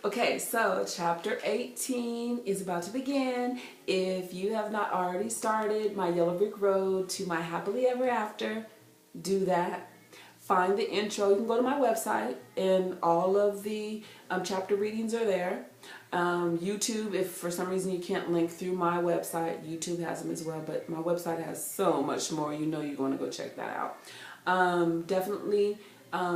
Okay, so chapter 18 is about to begin. If you have not already started my Yellow Brick Road to my Happily Ever After, do that. Find the intro. You can go to my website and all of the chapter readings are there. YouTube, if for some reason you can't link through my website, YouTube has them as well, but my website has so much more. You know you're going to go check that out. Definitely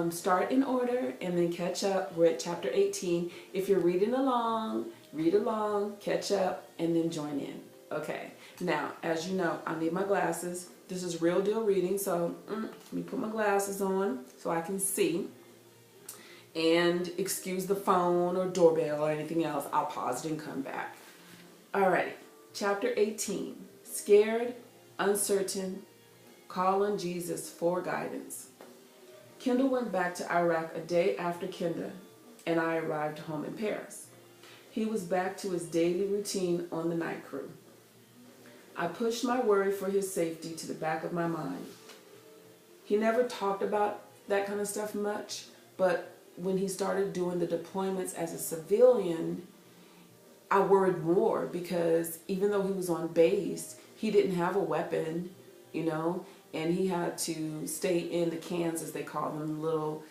start in order and then catch up. We're at chapter 18. If you're reading along, read along, catch up, and then join in. Okay, now as you know, I need my glasses. This is real deal reading, so let me put my glasses on so I can see. And excuse the phone or doorbell or anything else. I'll pause it and come back. Alrighty, chapter 18. Scared, uncertain, call on Jesus for guidance. Kendall went back to Iraq a day after Kenda and I arrived home in Paris. He was back to his daily routine on the night crew. I pushed my worry for his safety to the back of my mind. He never talked about that kind of stuff much, but when he started doing the deployments as a civilian, I worried more because even though he was on base, he didn't have a weapon, you know, and he had to stay in the cans, as they call them, little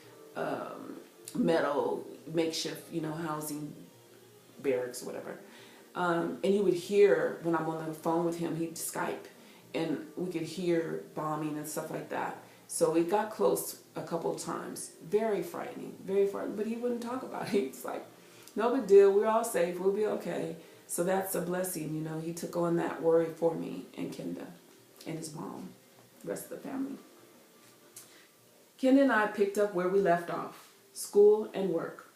metal makeshift, you know, housing barracks, whatever. And you would hear, when I'm on the phone with him, he'd Skype, and we could hear bombing and stuff like that. So it got close a couple of times. Very frightening, but he wouldn't talk about it. It's like, no big deal, we're all safe, we'll be okay. So that's a blessing, you know. He took on that worry for me and Kenda and his mom, the rest of the family. Kenda and I picked up where we left off, school and work.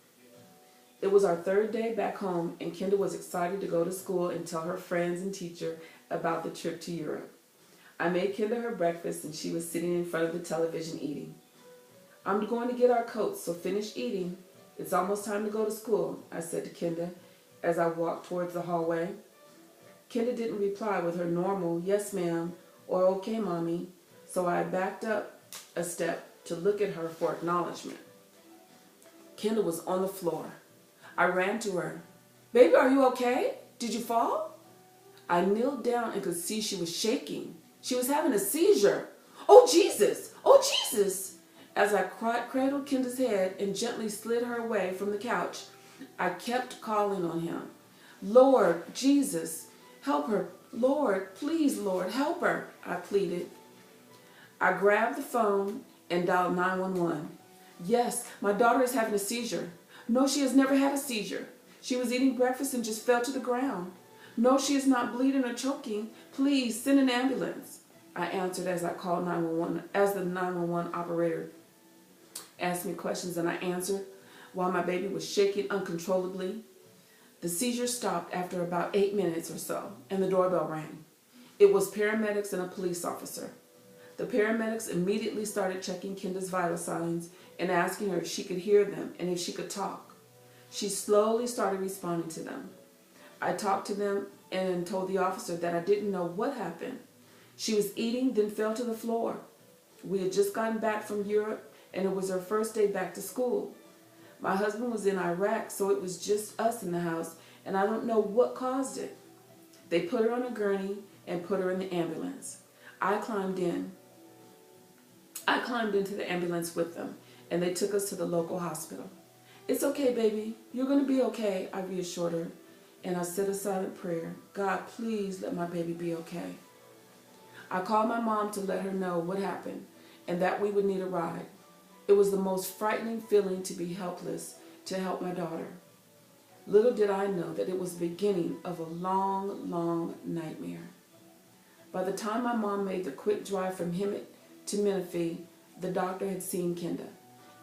It was our third day back home, and Kenda was excited to go to school and tell her friends and teacher about the trip to Europe. I made Kenda her breakfast, and she was sitting in front of the television eating. I'm going to get our coats, so finish eating. It's almost time to go to school, I said to Kenda as I walked towards the hallway. Kenda didn't reply with her normal, yes ma'am, or okay mommy, so I backed up a step to look at her for acknowledgement. Kenda was on the floor. I ran to her. Baby, are you okay? Did you fall? I kneeled down and could see she was shaking. She was having a seizure. Oh, Jesus! Oh, Jesus! As I cradled Kenda's head and gently slid her away from the couch, I kept calling on him. Lord, Jesus, help her. Lord, please, Lord, help her, I pleaded. I grabbed the phone and dialed 911. Yes, my daughter is having a seizure. No, she has never had a seizure. She was eating breakfast and just fell to the ground. No, she is not bleeding or choking. Please send an ambulance, I answered as I called 911, as the 911 operator asked me questions and I answered while my baby was shaking uncontrollably. The seizure stopped after about 8 minutes or so, and the doorbell rang. It was paramedics and a police officer. The paramedics immediately started checking Kenda's vital signs and asking her if she could hear them and if she could talk. She slowly started responding to them. I talked to them and told the officer that I didn't know what happened. She was eating, then fell to the floor. We had just gotten back from Europe, and it was her first day back to school. My husband was in Iraq, so it was just us in the house, and I don't know what caused it. They put her on a gurney and put her in the ambulance. I climbed into the ambulance with them, and they took us to the local hospital. It's okay, baby. You're going to be okay, I reassured her, and I said a silent prayer. God, please let my baby be okay. I called my mom to let her know what happened and that we would need a ride. It was the most frightening feeling to be helpless to help my daughter. Little did I know that it was the beginning of a long, long nightmare. By the time my mom made the quick drive from Hemet to Menifee, the doctor had seen Kenda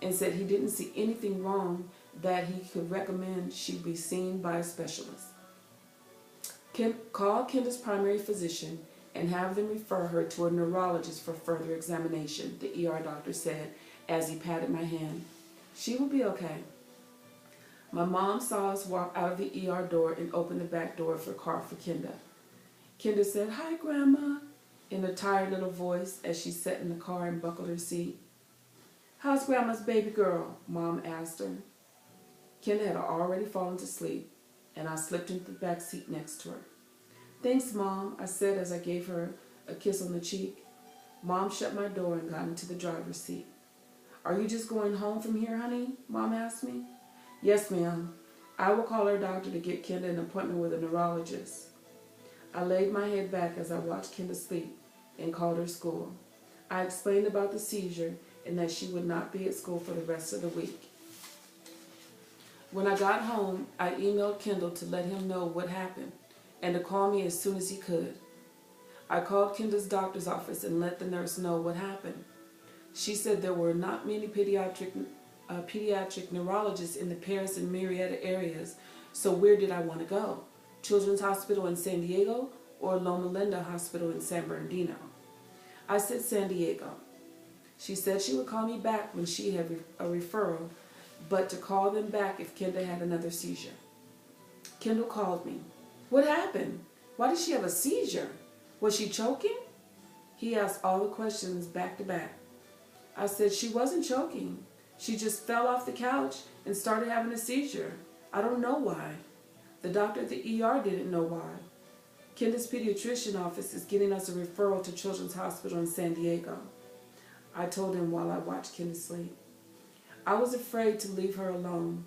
and said he didn't see anything wrong, that he could recommend she be seen by a specialist. Call Kenda's primary physician and have them refer her to a neurologist for further examination, the ER doctor said as he patted my hand. She will be okay. My mom saw us walk out of the ER door and open the back door of her car for Kenda. Kenda said, "Hi, Grandma," in a tired little voice as she sat in the car and buckled her seat. "How's Grandma's baby girl?" Mom asked her. Kendall had already fallen to sleep, and I slipped into the back seat next to her. "Thanks, Mom," I said as I gave her a kiss on the cheek. Mom shut my door and got into the driver's seat. "Are you just going home from here, honey?" Mom asked me. "Yes, ma'am. I will call our doctor to get Kendall an appointment with a neurologist." I laid my head back as I watched Kendall sleep and called her school. I explained about the seizure and that she would not be at school for the rest of the week. When I got home, I emailed Kendall to let him know what happened and to call me as soon as he could. I called Kendall's doctor's office and let the nurse know what happened. She said there were not many pediatric neurologists in the Paris and Marietta areas, so where did I want to go? Children's Hospital in San Diego or Loma Linda Hospital in San Bernardino? I said San Diego. She said she would call me back when she had a referral, but to call them back if Kendall had another seizure. Kendall called me. "What happened? Why did she have a seizure? Was she choking?" He asked all the questions back to back. I said she wasn't choking. She just fell off the couch and started having a seizure. I don't know why. The doctor at the ER didn't know why. Kendall's pediatrician office is getting us a referral to Children's Hospital in San Diego. I told him while I watched Kendall sleep. I was afraid to leave her alone,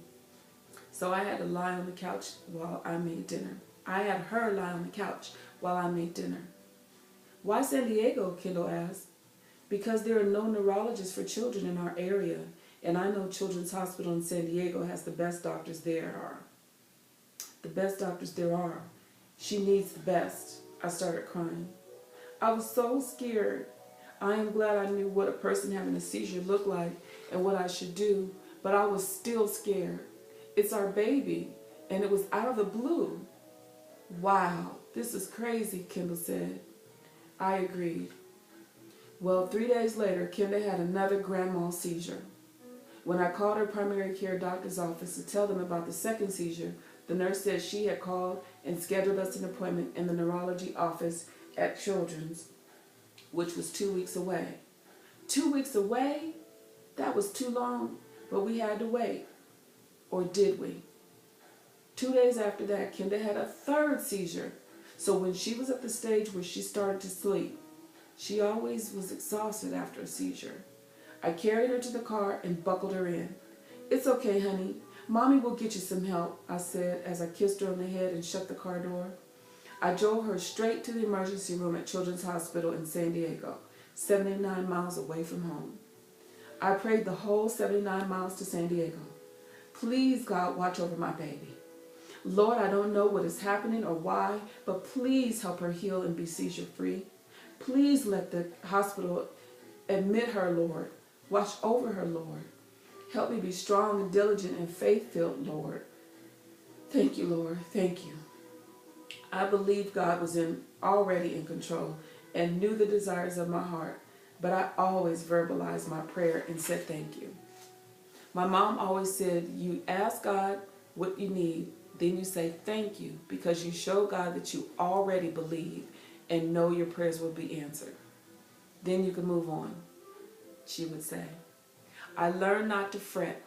so I had to lie on the couch while I made dinner. I had her lie on the couch while I made dinner. "Why San Diego?" Kendall asked. "Because there are no neurologists for children in our area, and I know Children's Hospital in San Diego has the best doctors there are." The best doctors there are. She needs the best. I started crying. I was so scared. I am glad I knew what a person having a seizure looked like and what I should do, but I was still scared. It's our baby, and it was out of the blue. "Wow, this is crazy," Kendall said. I agreed. Well, 3 days later, Kendall had another grand mal seizure. When I called her primary care doctor's office to tell them about the second seizure, the nurse said she had called and scheduled us an appointment in the neurology office at Children's, which was 2 weeks away. 2 weeks away? That was too long, but we had to wait. Or did we? 2 days after that, Kendall had a third seizure. So when she was at the stage where she started to sleep, she always was exhausted after a seizure. I carried her to the car and buckled her in. "It's okay, honey. Mommy will get you some help," I said as I kissed her on the head and shut the car door. I drove her straight to the emergency room at Children's Hospital in San Diego, 79 miles away from home. I prayed the whole 79 miles to San Diego. "Please, God, watch over my baby. Lord, I don't know what is happening or why, but please help her heal and be seizure-free. Please let the hospital admit her, Lord. Watch over her, Lord. Help me be strong and diligent and faith-filled, Lord. Thank you, Lord. Thank you." I believed God was already in control and knew the desires of my heart, but I always verbalized my prayer and said thank you. My mom always said, "You ask God what you need, then you say thank you because you show God that you already believe and know your prayers will be answered. Then you can move on," she would say. I learned not to fret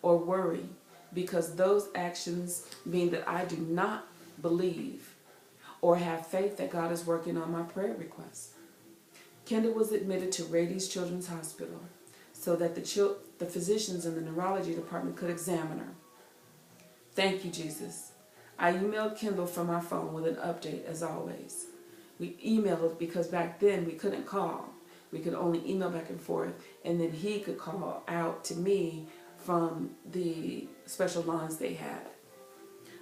or worry because those actions mean that I do not believe or have faith that God is working on my prayer requests. Kendall was admitted to Rady's Children's Hospital so that the physicians in the neurology department could examine her. Thank you, Jesus. I emailed Kendall from my phone with an update as always. We emailed because back then we couldn't call. We could only email back and forth, and then he could call out to me from the special lines they had.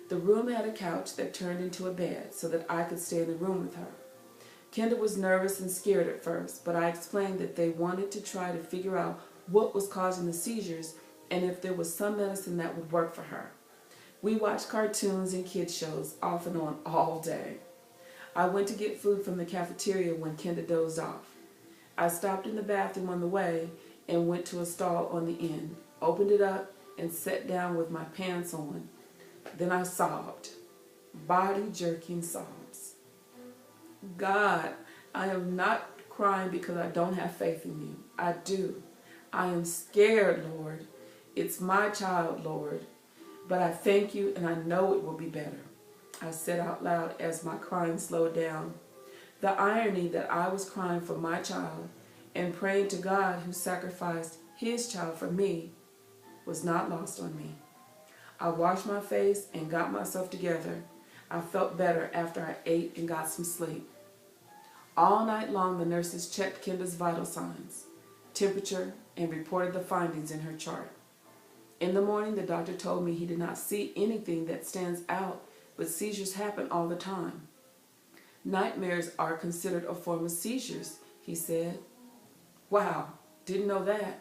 The room had a couch that turned into a bed so that I could stay in the room with her. Kendall was nervous and scared at first, but I explained that they wanted to try to figure out what was causing the seizures and if there was some medicine that would work for her. We watched cartoons and kids shows off and on all day. I went to get food from the cafeteria when Kendall dozed off. I stopped in the bathroom on the way and went to a stall on the end, opened it up, and sat down with my pants on. Then I sobbed, body-jerking sobs. God, I am not crying because I don't have faith in you. I do. I am scared, Lord. It's my child, Lord, but I thank you and I know it will be better. I said out loud as my crying slowed down. The irony that I was crying for my child and praying to God who sacrificed his child for me was not lost on me. I washed my face and got myself together. I felt better after I ate and got some sleep. All night long, the nurses checked Kenda's vital signs, temperature, and reported the findings in her chart. In the morning, the doctor told me he did not see anything that stands out, but seizures happen all the time. Nightmares are considered a form of seizures, he said. Wow, didn't know that.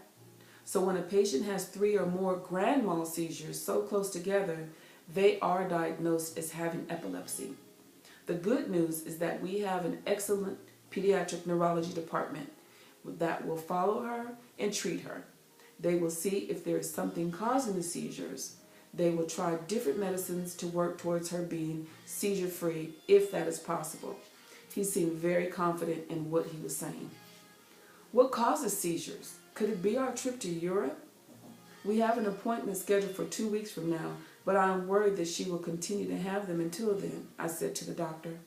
So when a patient has 3 or more grand mal seizures so close together, they are diagnosed as having epilepsy. The good news is that we have an excellent pediatric neurology department that will follow her and treat her. They will see if there is something causing the seizures. They will try different medicines to work towards her being seizure-free, if that is possible. He seemed very confident in what he was saying. What causes seizures? Could it be our trip to Europe? We have an appointment scheduled for 2 weeks from now, but I am worried that she will continue to have them until then, I said to the doctor.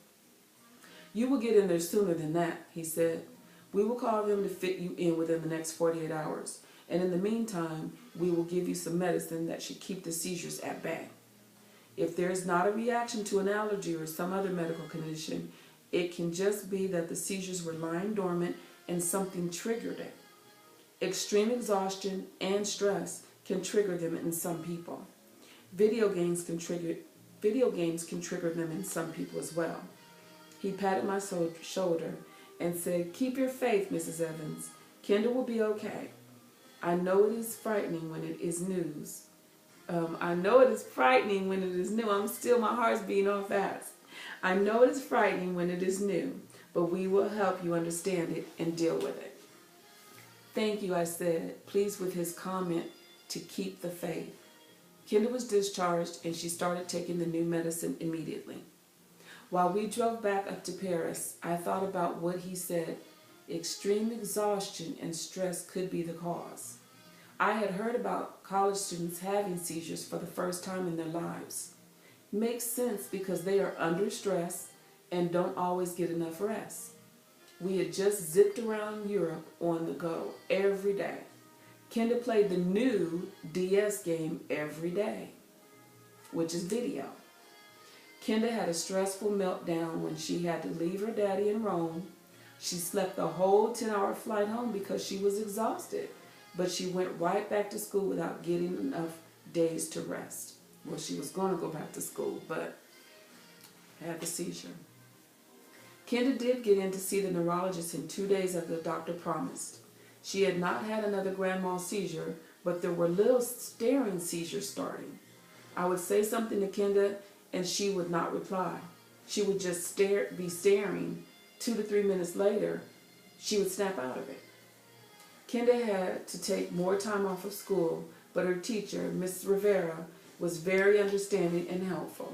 You will get in there sooner than that, he said. We will call them to fit you in within the next 48 hours. And in the meantime, we will give you some medicine that should keep the seizures at bay. If there is not a reaction to an allergy or some other medical condition, it can just be that the seizures were lying dormant and something triggered it. Extreme exhaustion and stress can trigger them in some people. Video games can trigger them in some people as well. He patted my shoulder and said, "Keep your faith, Mrs. Evans. Kenda will be okay. I know it is frightening when it is news. I know it is frightening when it is new. My heart's beating all fast. I know it is frightening when it is new, but we will help you understand it and deal with it." Thank you, I said, pleased with his comment to keep the faith. Kenda was discharged and she started taking the new medicine immediately. While we drove back up to Paris, I thought about what he said. Extreme exhaustion and stress could be the cause. I had heard about college students having seizures for the first time in their lives. Makes sense because they are under stress and don't always get enough rest. We had just zipped around Europe on the go every day. Kenda played the new DS game every day, which is video. Kenda had a stressful meltdown when she had to leave her daddy in Rome. She slept the whole 10-hour flight home because she was exhausted, but she went right back to school without getting enough days to rest. Well, she was going to go back to school, but had the seizure. Kenda did get in to see the neurologist in 2 days as the doctor promised. She had not had another grand mal seizure, but there were little staring seizures starting. I would say something to Kenda and she would not reply. She would just be staring. 2 to 3 minutes later, she would snap out of it. Kenda had to take more time off of school, but her teacher, Miss Rivera, was very understanding and helpful.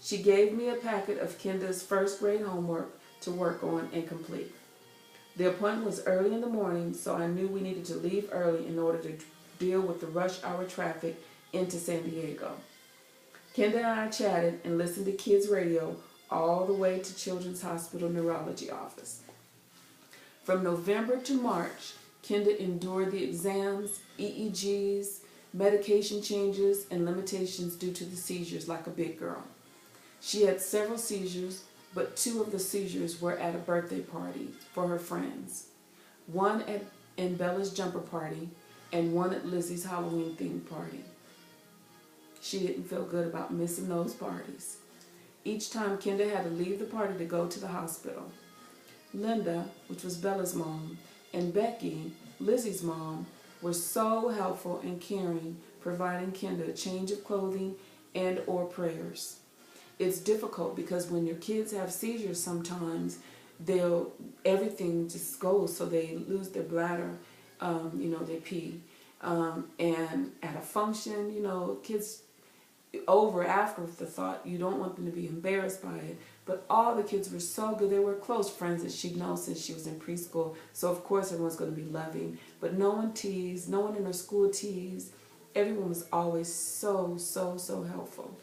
She gave me a packet of Kenda's first grade homework to work on and complete. The appointment was early in the morning, so I knew we needed to leave early in order to deal with the rush hour traffic into San Diego. Kenda and I chatted and listened to kids' radio all the way to Children's Hospital Neurology Office. From November to March, Kenda endured the exams, EEGs, medication changes, and limitations due to the seizures like a big girl. She had several seizures, but 2 of the seizures were at a birthday party for her friends. One in Bella's jumper party and one at Lizzie's Halloween themed party. She didn't feel good about missing those parties. Each time Kenda had to leave the party to go to the hospital. Linda, which was Bella's mom, and Becky, Lizzie's mom, were so helpful and caring, providing Kenda a change of clothing and or prayers. It's difficult because when your kids have seizures sometimes, everything just goes, so they lose their bladder, they pee. And at a function, kids over after the thought, you don't want them to be embarrassed by it. But all the kids were so good. They were close friends that she'd known since she was in preschool. So of course everyone's going to be loving. But no one teased, no one in her school teased. Everyone was always so, so, so helpful.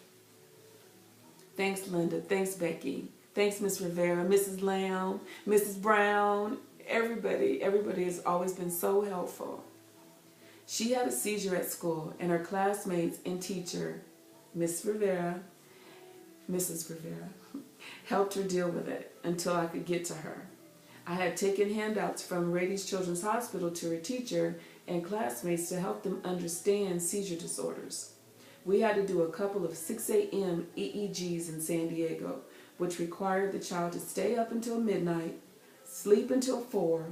Thanks, Linda. Thanks, Becky. Thanks, Miss Rivera, Mrs. Lamb, Mrs. Brown. Everybody has always been so helpful. She had a seizure at school, and her classmates and teacher, Mrs. Rivera, helped her deal with it until I could get to her. I had taken handouts from Rady's Children's Hospital to her teacher and classmates to help them understand seizure disorders. We had to do a couple of 6 a.m. EEGs in San Diego, which required the child to stay up until midnight, sleep until 4,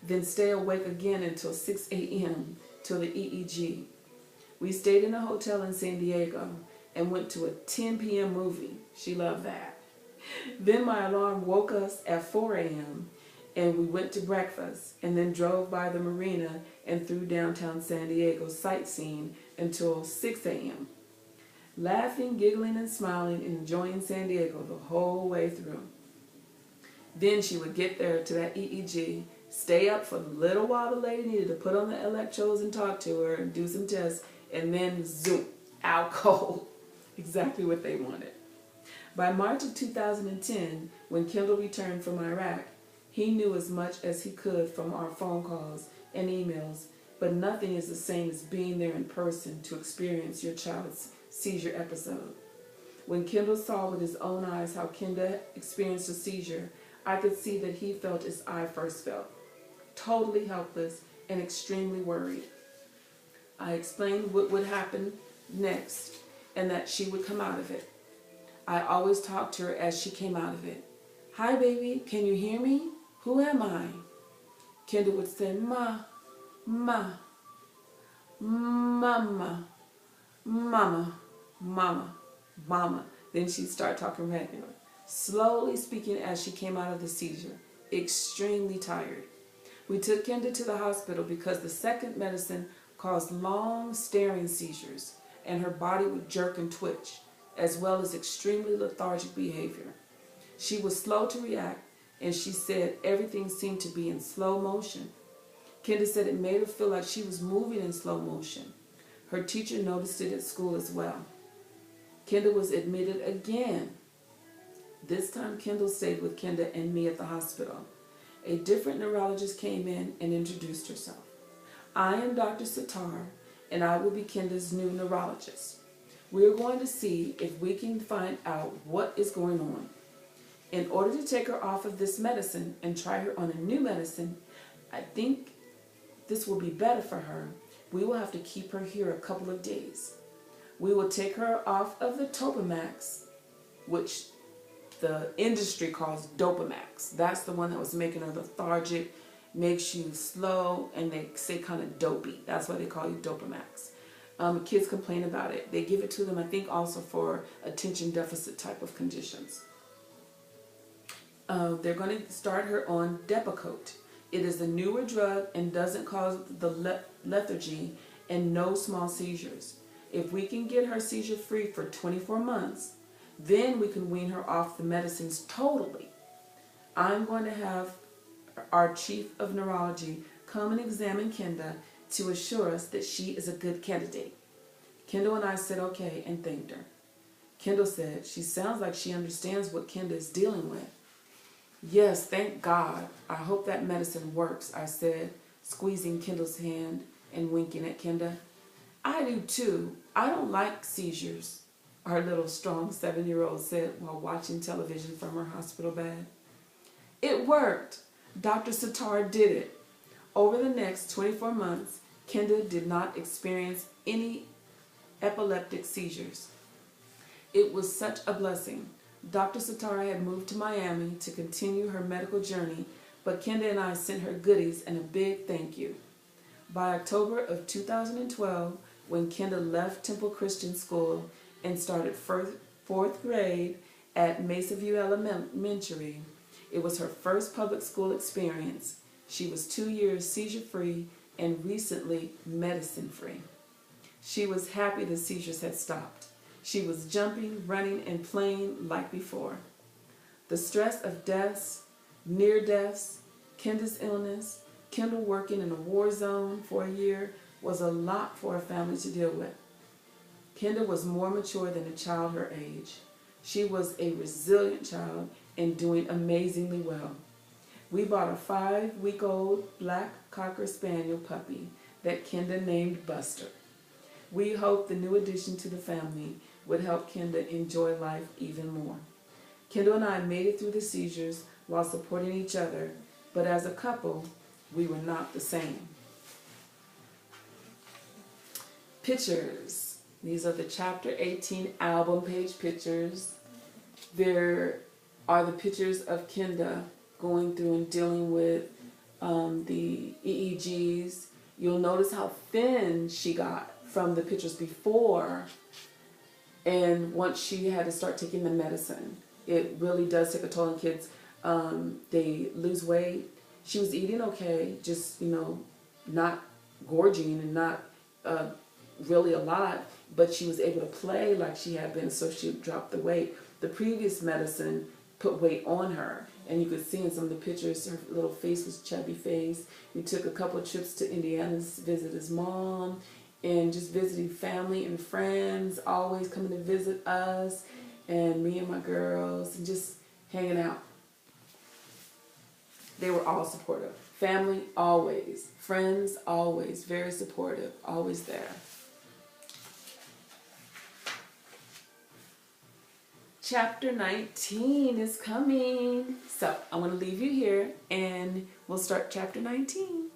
then stay awake again until 6 a.m. till the EEG. We stayed in a hotel in San Diego and went to a 10 p.m. movie. She loved that. Then my alarm woke us at 4 a.m. and we went to breakfast and then drove by the marina and through downtown San Diego sightseeing until 6 a.m. Laughing, giggling, and smiling and enjoying San Diego the whole way through. Then she would get there to that EEG, stay up for the little while the lady needed to put on the electrodes and talk to her and do some tests, and then zoom, out cold. Exactly what they wanted. By March of 2010, when Kendall returned from Iraq, he knew as much as he could from our phone calls and emails, but nothing is the same as being there in person to experience your child's seizure episode. When Kendall saw with his own eyes how Kenda experienced a seizure, I could see that he felt as I first felt, totally helpless and extremely worried. I explained what would happen next and that she would come out of it. I always talked to her as she came out of it. Hi, baby, can you hear me? Who am I? Kendall would say, Ma, Ma, Mama, Mama, Mama, Mama. Then she'd start talking regular, slowly speaking as she came out of the seizure, extremely tired. We took Kendall to the hospital because the second medicine caused long staring seizures and her body would jerk and twitch, as well as extremely lethargic behavior. She was slow to react, and she said everything seemed to be in slow motion. Kendall said it made her feel like she was moving in slow motion. Her teacher noticed it at school as well. Kendall was admitted again. This time Kendall stayed with Kendall and me at the hospital. A different neurologist came in and introduced herself. I am Dr. Sitar, and I will be Kendall's new neurologist. We are going to see if we can find out what is going on. In order to take her off of this medicine and try her on a new medicine, I think this will be better for her. We will have to keep her here a couple of days. We will take her off of the Topamax, which the industry calls Dopamax. That's the one that was making her lethargic, makes you slow, and they say kind of dopey. That's why they call you Dopamax. Kids complain about it. They give it to them, I think, also for attention deficit type of conditions. They're going to start her on Depakote. It is a newer drug and doesn't cause the lethargy and no small seizures. If we can get her seizure free for 24 months, then we can wean her off the medicines totally. I'm going to have our chief of neurology come and examine Kenda to assure us that she is a good candidate. Kendall and I said okay and thanked her. Kendall said she sounds like she understands what Kenda is dealing with. Yes, thank God. I hope that medicine works, I said, squeezing Kendall's hand and winking at Kenda. I do too. I don't like seizures, our little strong 7-year-old said while watching television from her hospital bed. It worked. Dr. Sitar did it. Over the next 24 months, Kenda did not experience any epileptic seizures. It was such a blessing. Dr. Sitar had moved to Miami to continue her medical journey, but Kenda and I sent her goodies and a big thank you. By October of 2012, when Kenda left Temple Christian School and started fourth grade at Mesa View Elementary, it was her first public school experience. She was 2 years seizure-free and recently medicine-free. She was happy the seizures had stopped. She was jumping, running, and playing like before. The stress of deaths, near deaths, Kenda's illness, Kendall working in a war zone for a year was a lot for a family to deal with. Kendra was more mature than a child her age. She was a resilient child and doing amazingly well. We bought a 5-week-old black Cocker Spaniel puppy that Kendra named Buster. We hoped the new addition to the family would help Kendra enjoy life even more. Kendra and I made it through the seizures while supporting each other, but as a couple, we were not the same. Pictures. These are the Chapter 18 album page pictures. There are the pictures of Kendra going through and dealing with the EEGs. You'll notice how thin she got from the pictures before, and once she had to start taking the medicine. It really does take a toll on kids. They lose weight. She was eating okay, just, not gorging and not really a lot, but she was able to play like she had been, so she dropped the weight. The previous medicine put weight on her, and you could see in some of the pictures her little face was chubby face. We took a couple of trips to Indiana to visit his mom, and just visiting family and friends, always coming to visit us, and me and my girls, and just hanging out. They were all supportive. Family, always. Friends, always. Very supportive. Always there. Chapter 19 is coming. So I'm going to leave you here, and we'll start Chapter 19.